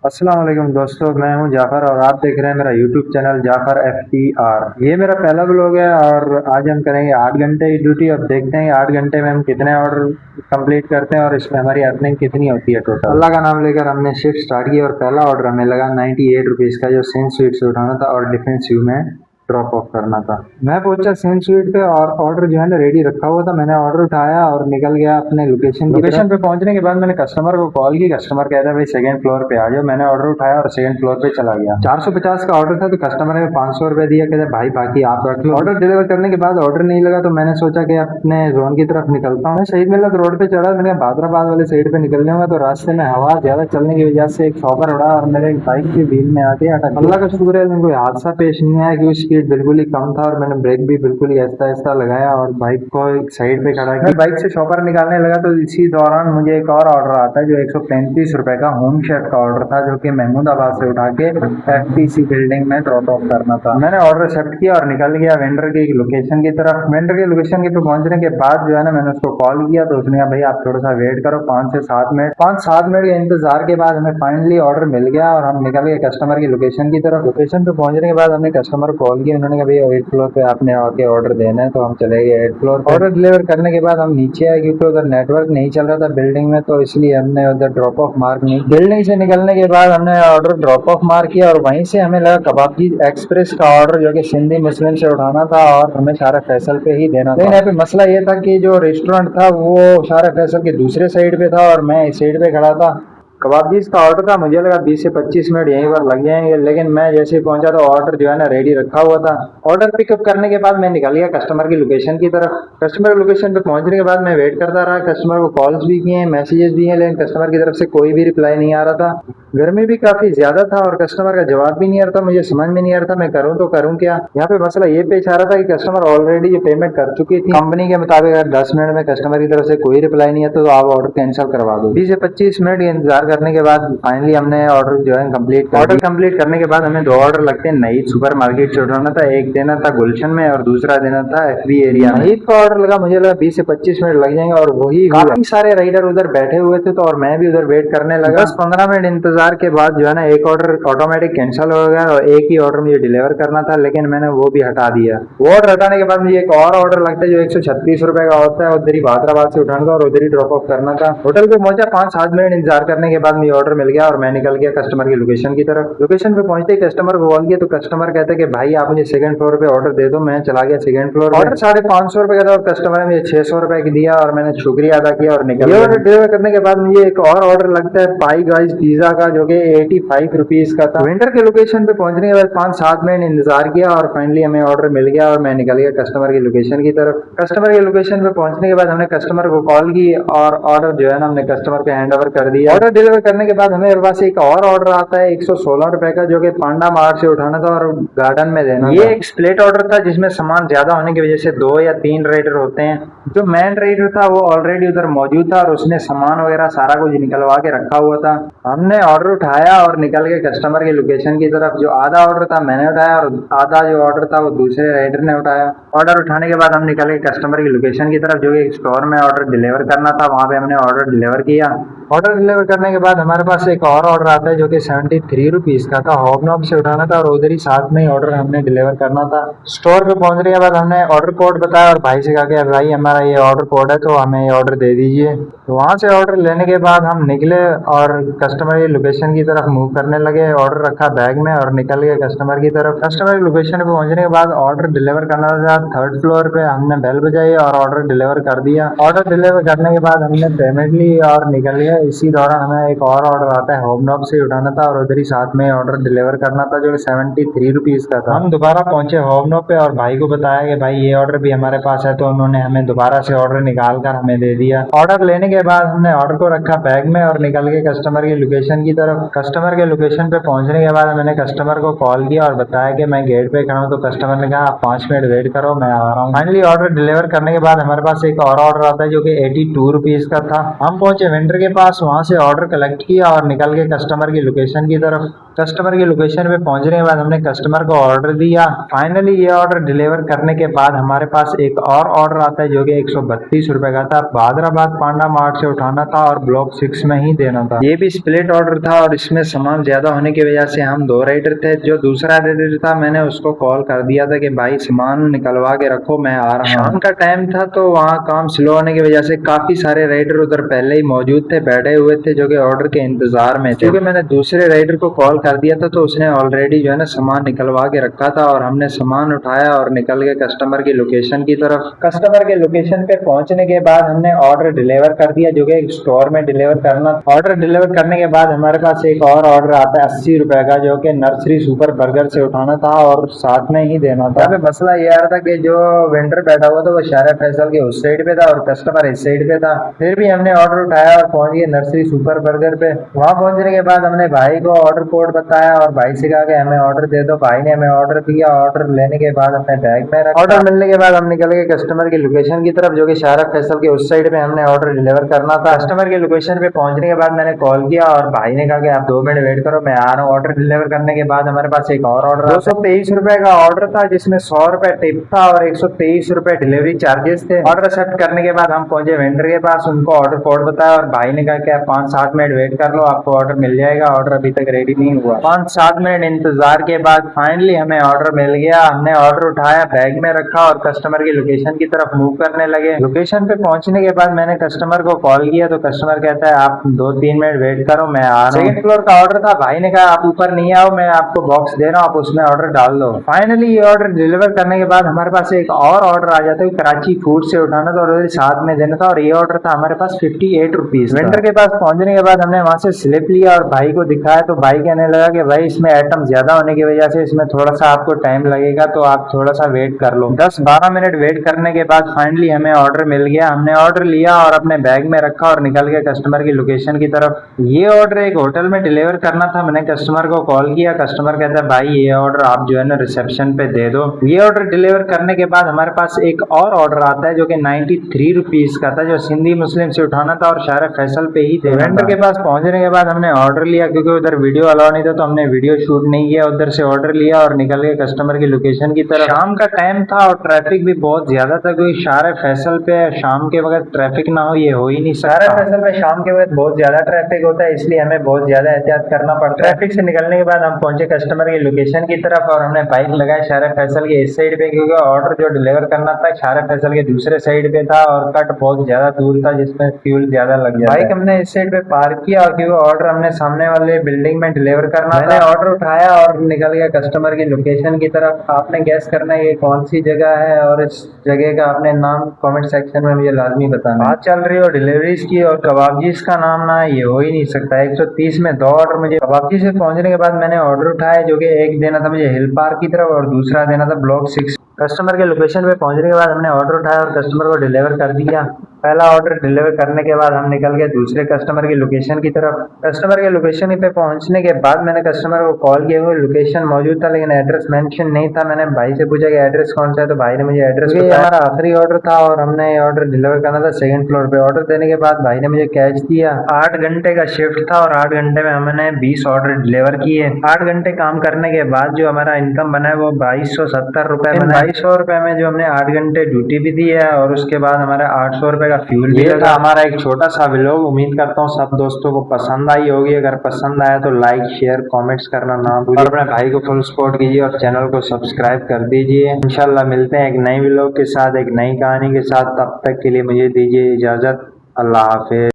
अस्सलाम वालेकुम दोस्तों, मैं हूं जाफ़र और आप देख रहे हैं मेरा यूट्यूब चैनल जाफ़र FTR। ये मेरा पहला ब्लॉग है और आज हम करेंगे 8 घंटे की ड्यूटी। अब देखते हैं 8 घंटे में हम कितने ऑर्डर कंप्लीट करते हैं और इसमें हमारी अर्निंग कितनी होती है टोटल। अल्लाह का नाम लेकर हमने शिफ्ट स्टार्ट की और पहला ऑर्डर हमें लगा 98 रुपीज़ का, जो सेंट स्वीट से उठाना था और डिफेंस व्यू में ड्रॉप ऑफ करना था। मैं पहुंचा सेंट स्वीट पे और ऑर्डर जो है ना रेडी रखा हुआ था। मैंने ऑर्डर उठाया और निकल गया अपने लोकेशन पे पहुंचने के बाद मैंने कस्टमर को कॉल की। कस्टमर कहता है भाई सेकंड फ्लोर पे आ जाओ। मैंने ऑर्डर उठाया और सेकंड फ्लोर पे चला गया। 450 का ऑर्डर था तो कस्टमर ने 500 रुपए दिया। कहते भाई बाकी आप रख लो। ऑर्डर डिलीवर करने के बाद ऑर्डर नहीं लगा तो मैंने सोचा कि अपने जोन की तरफ निकलता हूँ। मैं शहीद मिलत रोड पे चढ़ा। मैंने हैदराबाद वाले साइड पे निकल जाऊंगा तो रास्ते में हवा ज्यादा चलने की वजह से एक शॉपर उड़ा और मेरे बाइक की व्हील में आके अटक। अल्लाह का शुक्र है कोई हादसा पेश नहीं आया क्योंकि स्पीड बिल्कुल ही कम था और मैंने ब्रेक भी बिल्कुल ही आहिस्ता आहिस्ता लगाया और बाइक को एक साइड पे खड़ा किया। बाइक से शॉपर निकालने लगा तो इसी दौरान मुझे एक और ऑर्डर आता है जो 135 रुपए का होम शेफ का ऑर्डर था, जो कि महमूदाबाद से उठा के FTC बिल्डिंग में ड्रॉप ऑफ करना था। मैंने ऑर्डर एक्सेप्ट किया और निकल गया वेंडर की लोकेशन की तरफ। वेंडर की लोकेशन के पे पहुंचने के बाद जो है ना मैंने उसको कॉल किया तो उसने कहा भाई आप थोड़ा सा वेट करो 5 से 7 मिनट के इंतजार के बाद हमें फाइनली ऑर्डर मिल गया और हम निकल गए कस्टमर की लोकेशन की तरफ। लोकेशन पे पहुंचने के बाद हमने कस्टमर को कॉल किया। उन्होंने कहा भैया 8th फ्लोर पे आपने आके ऑर्डर देना है, तो हम चले गए 8th फ्लोर पे। ऑर्डर डिलीवर करने के बाद हम नीचे आए क्योंकि उधर नेटवर्क नहीं चल रहा था बिल्डिंग में, तो इसलिए हमने उधर ड्रॉप ऑफ मार्क नहीं। बिल्डिंग से निकलने के बाद हमने ऑर्डर ड्रॉप ऑफ मार्क किया और वहीं से हमें लगा कबाबजी एक्सप्रेस का ऑर्डर जो कि सिंधी मुस्लिम से उठाना था और हमें सारा फैसल पे ही देना था। लेकिन यहाँ पे मसला ये था कि जो रेस्टोरेंट था वो सारा फैसल के दूसरे साइड पे था और मैं इस साइड पे खड़ा था। कबाबजीज का ऑर्डर था, मुझे लगा 20 से 25 मिनट यहीं पर लग जाएंगे, लेकिन मैं जैसे ही पहुंचा तो ऑर्डर जो है ना रेडी रखा हुआ था। ऑर्डर पिकअप करने के बाद मैं निकल गया कस्टमर की लोकेशन की तरफ। कस्टमर लोकेशन पे पहुंचने के बाद मैं वेट करता रहा। कस्टमर को कॉल्स भी किए, मैसेजेस भी हैं, लेकिन कस्टमर की तरफ से कोई भी रिप्लाई नहीं आ रहा था। गर्मी भी काफी ज्यादा था और कस्टमर का जवाब भी नहीं आ रहा था। मुझे समझ में नहीं आ रहा था मैं करूँ तो करूँ क्या। यहाँ पे मसला ये पेश आ रहा था कि कस्टमर ऑलरेडी जो पेमेंट कर चुकी थी कंपनी के मुताबिक, अगर 10 मिनट में कस्टमर की तरफ से कोई रिप्लाई नहीं आता तो आप ऑर्डर कैंसिल करवा दो। 20 से 25 मिनट इंतजार करने के बाद फाइनली हमने ऑर्डर जो है कंप्लीट करने के बाद हमें 2 ऑर्डर लगते हैं नईद सुपर मार्केट से उठाना था। एक देना था गुलशन में और दूसरा देना था FB एरिया में। नईद का ऑर्डर लगा, मुझे लगा 20 से 25 मिनट लग जाएंगे और वही काफी सारे राइडर उधर बैठे हुए थे तो और मैं भी उधर वेट करने लगा। 10-15 मिनट इंतजार के बाद जो है ना एक ऑर्डर ऑटोमेटिक कैंसिल हो गया और एक ही ऑर्डर मुझे डिलीवर करना था, लेकिन मैंने वो भी हटा दिया। वो ऑर्डर हटाने के बाद मुझे एक और ऑर्डर लगता है जो 136 रुपए का होता है, उधर ही हैदराबाद से उठाना था और उधर ही ड्रॉप ऑफ करना था। होटल पे पहुंचा, 5-7 मिनट इंतजार करने के बाद मुझे ऑर्डर मिल गया और मैं निकल गया कस्टमर की लोकेशन की तरफ। लोकेशन पे पहुंचते ही कस्टमर को कॉल किया तो कस्टमर कहते कि भाई आप मुझे सेकंड फ्लोर पे ऑर्डर दे दो। मैं चला गया सेकंड फ्लोर। ऑर्डर 550 रुपए का था और कस्टमर ने मुझे 600 रुपए की दिया और मैंने शुक्रिया अदा किया और निकल गया। ऑर्डर डिलीवर करने के बाद मुझे एक और ऑर्डर लगता है पाई गाइस पिज्जा का, जो कि 85 रुपीज का था। वेंडर के लोकेशन पे पहुंचने के बाद 5-7 मिनट इंतजार किया और फाइनली हमें ऑर्डर मिल गया और मैं निकल गया कस्टमर की लोकेशन की तरफ। कस्टमर के लोकेशन पे पहुंचने के बाद हमने कस्टमर को कॉल की और ऑर्डर जो है ना हमने कस्टमर पे हैंड ओवर कर दिया। ऑर्डर डिलीवर करने के बाद हमें पास एक और ऑर्डर आता है 116 रुपए का, जो कि पांडा मार्ट से उठाना था और गार्डन में देना। ये एक स्प्लिट ऑर्डर था जिसमें सामान ज्यादा होने की वजह से 2 या 3 राइडर होते हैं। जो मेन राइडर था वो ऑलरेडी उधर मौजूद था और उसने सामान वगैरह सारा कुछ निकलवा के रखा हुआ था। हमने ऑर्डर उठाया और निकल गए कस्टमर की लोकेशन की तरफ। जो आधा ऑर्डर था मैंने उठाया और आधा जो ऑर्डर था वो दूसरे राइडर ने उठाया। ऑर्डर उठाने के बाद हम निकल गए कस्टमर की लोकेशन की तरफ, जो कि स्टोर में ऑर्डर डिलीवर करना था। वहां पे हमने ऑर्डर डिलीवर किया। ऑर्डर डिलीवर करने के बाद हमारे पास एक और ऑर्डर आता है जो कि 73 रुपीज का था। हॉबनॉब से उठाना था और उधर ही साथ में ऑर्डर हमने डिलीवर करना था। स्टोर पे पहुंचने के बाद हमने ऑर्डर कोड बताया और भाई से कहा कि भाई हमारा ये ऑर्डर कोड है तो हमें ये ऑर्डर दे दीजिए। तो वहां से ऑर्डर लेने के बाद हम निकले और कस्टमर की लोकेशन की तरफ मूव करने लगे। ऑर्डर रखा बैग में और निकल गए कस्टमर की तरफ। कस्टमर की लोकेशन पे पहुंचने के बाद ऑर्डर डिलीवर करना था 3rd फ्लोर पे। हमने बेल बजाई और ऑर्डर डिलीवर कर दिया। ऑर्डर डिलीवर करने के बाद हमने पेमेंट ली और निकल गया। इसी दौरान हमें एक और ऑर्डर आता है होमनॉब से उठाना था और उधर ही साथ में ऑर्डर डिलीवर करना था, जो कि 73 रुपीज का था। हम दोबारा पहुंचे होमनॉब पे और भाई को बताया कि भाई ये ऑर्डर भी हमारे पास है, तो उन्होंने हमें दोबारा से ऑर्डर निकाल कर हमें दे दिया। ऑर्डर लेने के बाद हमने ऑर्डर को रखा बैग में और निकल गए कस्टमर की लोकेशन की तरफ। कस्टमर के लोकेशन पे पहुंचने के बाद मैंने कस्टमर को कॉल किया और बताया कि मैं गेट पे खड़ा हूं, तो कस्टमर ने कहा आप 5 मिनट वेट करो मैं आ रहा हूँ। फाइनली ऑर्डर डिलीवर करने के बाद हमारे पास एक और ऑर्डर आता है जो कि 82 रुपीज का था। हम पहुंचे वेंडर के पास पास वहाँ से ऑर्डर कलेक्ट किया और निकल के कस्टमर की लोकेशन की तरफ। कस्टमर की लोकेशन पे पहुंचने के बाद हमने कस्टमर को ऑर्डर दिया। फाइनली ये ऑर्डर डिलीवर करने के बाद हमारे पास एक और ऑर्डर आता है जो कि 132 रुपए का था। बादराबाद पांडा मार्ट से उठाना था और ब्लॉक 6 में ही देना था। ये भी स्प्लिट ऑर्डर था और इसमें सामान ज्यादा होने की वजह से हम 2 राइडर थे। जो दूसरा राइडर था मैंने उसको कॉल कर दिया था कि भाई सामान निकलवा के रखो, मैं आ रहा हूँ। शाम का टाइम था तो वहाँ काम स्लो होने की वजह से काफी सारे राइडर उधर पहले ही मौजूद थे, बैठे हुए थे जो कि ऑर्डर के इंतजार में थे। क्योंकि मैंने दूसरे राइडर को कॉल कर दिया था तो उसने ऑलरेडी जो है ना सामान निकलवा के रखा था और हमने सामान उठाया और निकल गए कस्टमर की लोकेशन की तरफ। कस्टमर के लोकेशन पे पहुंचने के बाद हमने ऑर्डर डिलीवर कर दिया जो कि एक स्टोर में डिलीवर करना। ऑर्डर डिलीवर करने के बाद हमारे पास एक और ऑर्डर आता है 80 रुपए का जो कि नर्सरी सुपर बर्गर से उठाना था और साथ में ही देना था। यहाँ पे मसला ये आ रहा था कि जो वेंडर बैठा हुआ था वो शारा फैसल के उस साइड पे था और कस्टमर इस साइड पे था। फिर भी हमने ऑर्डर उठाया और पहुंच गए नर्सरी सुपर बर्गर पे। वहां पहुंचने के बाद हमने भाई को ऑर्डर कोड बताया और भाई से कहा कि हमें ऑर्डर दे दो। भाई ने हमें ऑर्डर दिया। ऑर्डर लेने के बाद अपने बैग में रखा। ऑर्डर मिलने के बाद हम निकल गए कस्टमर की लोकेशन की तरफ जो कि शारा फैसल के उस साइड पे हमने ऑर्डर डिलीवर करना था। कस्टमर की लोकेशन पे पहुंचने के बाद मैंने कॉल किया और भाई ने कहा कि आप 2 मिनट वेट करो, मैं आ रहा हूँ। ऑर्डर डिलीवर करने के बाद हमारे पास एक और ऑर्डर 223 रुपए का ऑर्डर था जिसमें 100 रुपए टिप था और 123 रुपए डिलीवरी चार्जेस थे। ऑर्डर एक्सेप्ट करने के बाद हम पहुंचे वेंडर के पास, उनको ऑर्डर कोड बताया और भाई ने कहा कि आप 5-7 मिनट वेट कर लो, आपको ऑर्डर मिल जाएगा। ऑर्डर अभी तक रेडी नहीं हुआ। 5-7 मिनट इंतजार के बाद फाइनली हमें ऑर्डर मिल गया। हमने ऑर्डर उठाया, बैग में रखा और कस्टमर की लोकेशन की तरफ मूव करने लगे। लोकेशन पे पहुंचने के बाद मैंने कस्टमर को कॉल किया तो कस्टमर कहता है आप 2-3 मिनट वेट करो, मैं आ रहा हूँ। सेकंड फ्लोर का ऑर्डर था। भाई ने कहा आप ऊपर नहीं आओ, मैं आपको बॉक्स दे रहा हूँ, आप उसमें ऑर्डर डाल दो। फाइनली ये ऑर्डर डिलीवर करने के बाद हमारे पास एक और ऑर्डर आ जाता है कराची फूड से उठाना था और साथ में देना था और ये ऑर्डर था हमारे पास 58 रुपीज। वेंडर के पास पहुंचने के बाद हमने वहां से स्लिप लिया और भाई को दिखाया तो भाई कहने लगा कि भाई इसमें आइटम ज्यादा होने की वजह से इसमें थोड़ा सा आपको टाइम लगेगा तो आप थोड़ा सा वेट कर लो। 10-12 मिनट वेट करने के बाद फाइनली हमें ऑर्डर मिल गया। हमने ऑर्डर लिया और अपने बैग में रखा और निकल गए कस्टमर की लोकेशन की तरफ। ये ऑर्डर एक होटल में डिलीवर करना था। मैंने कस्टमर को कॉल किया। कस्टमर कहता है भाई ये ऑर्डर आप जो है ना रिसेप्शन पे दे दो। ये ऑर्डर डिलीवर करने के बाद हमारे पास एक और ऑर्डर आता है जो कि 93 रुपीज का था, जो सिंधी मुस्लिम से उठाना था और शारा फैसल पे ही थे। वेंडर के पास पहुंचने के बाद हमने ऑर्डर लिया क्योंकि उधर वीडियो अलाउ नहीं था तो हमने वीडियो शूट नहीं किया। उधर से ऑर्डर लिया और निकल गए कस्टमर की लोकेशन की तरफ। शाम का टाइम था और ट्रैफिक भी बहुत ज्यादा था क्योंकि शारा फैसल पे शाम के वक्त ट्रैफिक ना हो ये हो ही नहीं सकता। शारा फैसल पे शाम के वक्त बहुत ज्यादा ट्रैफिक होता है, इसलिए हमें बहुत ज्यादा एहतियात करना पड़ता है। ट्रैफिक से निकलने के बाद हम पहुंचे कस्टमर की लोकेशन की तरफ और हमने बाइक लगाई शारा फैसल के इस साइड पे क्योंकि ऑर्डर जो डिलीवर करना था शारा फैसल के दूसरे साइड पे था और कट बहुत ज्यादा दूर था जिसमें फ्यूल ज्यादा लग गया। बाइक हमने इस साइड पे पार्क किया और क्योंकि ऑर्डर हमने सामने वाले बिल्डिंग में डिलीवर करना था। ऑर्डर उठाया और निकल गया कस्टमर की लोकेशन की तरफ। आपने गैस करना है ये कौन सी जगह है और इस जगह का आपने नाम कमेंट सेक्शन में मुझे लाजमी बताना। बात चल रही हो डिलीवरीज की और कबाबजीज का नाम ना ये हो ही नहीं सकता। 130 में 2 ऑर्डर मुझे कबाबजी से पहुंचने के बाद मैंने ऑर्डर उठाया जो कि एक देना था मुझे हिल पार्क की तरफ और दूसरा देना था ब्लॉक 6। कस्टमर के लोकेशन पे पहुंचने के बाद हमने ऑर्डर उठाया और कस्टमर को डिलीवर कर दिया। पहला ऑर्डर डिलीवर करने के बाद हम निकल गए दूसरे कस्टमर की लोकेशन की तरफ। कस्टमर के लोकेशन पे पहुंचने के बाद मैंने कस्टमर को कॉल किया। वो लोकेशन मौजूद था लेकिन एड्रेस मेंशन नहीं था। मैंने भाई से पूछा कि एड्रेस कौन सा है तो भाई ने मुझे एड्रेस बताया। हमारा आखिरी ऑर्डर था और हमने ऑर्डर डिलीवर करना था सेकंड फ्लोर पे। ऑर्डर देने के बाद भाई ने मुझे कैश दिया। 8 घंटे का शिफ्ट था और 8 घंटे में हमने 20 ऑर्डर डिलीवर किए। 8 घंटे काम करने के बाद जो हमारा इनकम बना है वो 2270 रुपए बना। 2200 रुपए में जो हमने 8 घंटे ड्यूटी भी दी है और उसके बाद हमारा 800 रुपए का फ्यूल भी लगा। हमारा एक छोटा सा व्लॉग। उम्मीद करता हूँ सब दोस्तों को पसंद आई होगी। अगर पसंद आया तो लाइक शेयर कमेंट्स करना ना भूलिए। अपने भाई को फुल सपोर्ट कीजिए और चैनल को सब्सक्राइब कर दीजिए। इंशाल्लाह मिलते हैं एक नई व्लॉग के साथ, एक नई कहानी के साथ। तब तक के लिए मुझे दीजिए इजाजत। अल्लाह हाफिज।